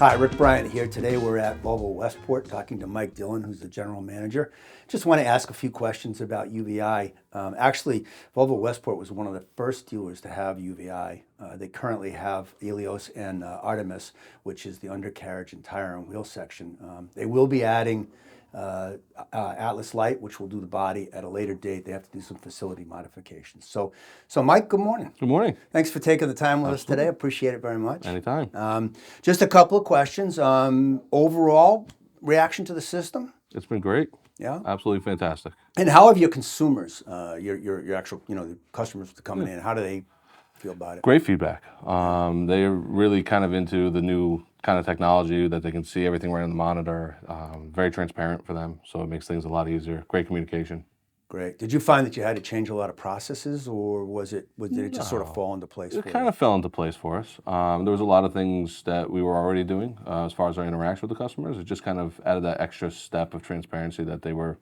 Hi, Rick Bryant here. Today we're at Volvo Westport talking to Mike Dillon, who's the general manager. Just want to ask a few questions about UVeye. Actually, Volvo Westport was one of the first dealers to have UVeye. They currently have Helios and Artemis, which is the undercarriage and tire and wheel section. They will be adding Atlas Light, which will do the body at a later date. They have to do some facility modifications. So Mike, good morning. Good morning. Thanks for taking the time with us today. Appreciate it very much. Anytime. Just a couple of questions. Overall reaction to the system? It's been great. Yeah. Absolutely fantastic. And how have your consumers, your actual, the customers coming in, how do they feel about it? Great feedback. They're really kind of into the new kind of technology that they can see everything right on the monitor. Very transparent for them, so it makes things a lot easier. Great communication. Great. Did you find that you had to change a lot of processes, or did it just sort of fall into place? It kind of fell into place for us. There was a lot of things that we were already doing as far as our interaction with the customers. It just kind of added that extra step of transparency that they were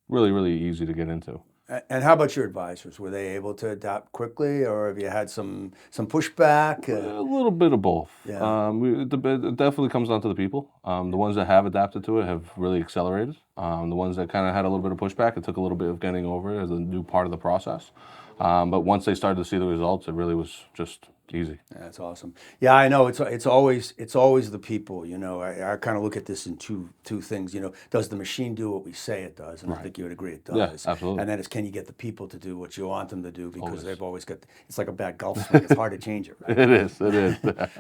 really, really easy to get into. And how about your advisors? Were they able to adapt quickly, or have you had some pushback? A little bit of both. Yeah. It definitely comes down to the people. The ones that have adapted to it have really accelerated. The ones that kind of had a little bit of pushback, it took a little bit of getting over it as a new part of the process. But once they started to see the results, it really was just easy. That's awesome. Yeah, I know it's always the people. I kind of look at this in two things. Does the machine do what we say it does? And I think you would agree it does. Yeah, absolutely. And then it's, can you get the people to do what you want them to do? Because they've always got. It's like a bad golf swing. It's hard to change it. Right? It is.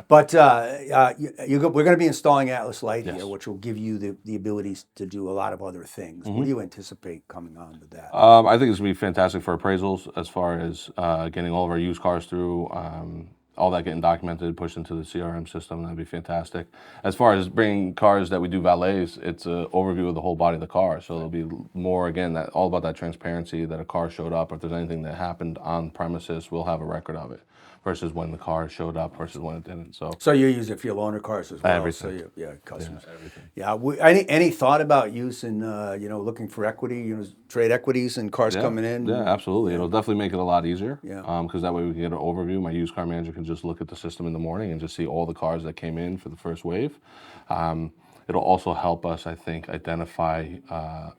But we're going to be installing Atlas Light here, which will give you the abilities to do a lot of other things. What do you anticipate coming on with that? I think it's going to be fantastic for appraisals as far as getting all of our used cars through. All that getting documented, pushed into the CRM system, that'd be fantastic. As far as bringing cars that we do valets, it's an overview of the whole body of the car. So it'll be more, again, all about that transparency, that a car showed up, or if there's anything that happened on premises, we'll have a record of it, versus when the car showed up versus when it didn't. So you use it for your loaner cars as well? Everything. So customers. Yeah, everything. Yeah. Any thought about using, looking for equity, trade equities and cars coming in? Yeah, absolutely. It'll definitely make it a lot easier. Yeah. Because that way we can get an overview. My used car manager can just look at the system in the morning and just see all the cars that came in for the first wave. It'll also help us, I think, identify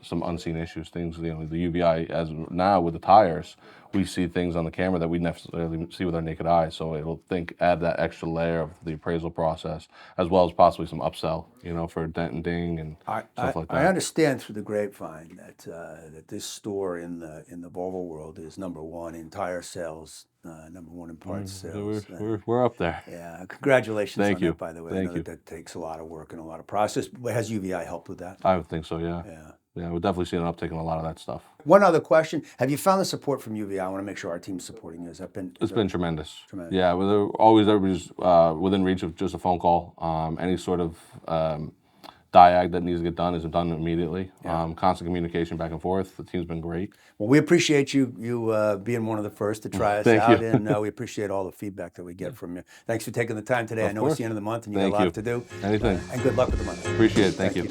some unseen issues, things, the UVeye, as now with the tires, we see things on the camera that we necessarily see with our naked eye. So it'll add that extra layer of the appraisal process, as well as possibly some upsell, for dent and ding and stuff like that. I understand through the grapevine that this store in the Volvo world is #1 in tire sales, #1 in parts sales. We're up there. Yeah, congratulations on that, by the way. Thank you. That takes a lot of work and a lot of process. Has UVeye helped with that? I would think so, yeah. Yeah, we're definitely seeing an uptick in a lot of that stuff. One other question. Have you found the support from UVeye? I want to make sure our team's supporting you. It's been tremendous. Tremendous. Yeah, everybody's within reach of just a phone call. Any sort of diag that needs to get done is done immediately. Constant communication back and forth. The team's been great. Well, we appreciate you being one of the first to try us out, and we appreciate all the feedback that we get from you. Thanks for taking the time today. I know it's the end of the month and you got a lot to do. Anything. And good luck with the month. Appreciate it. Thank you.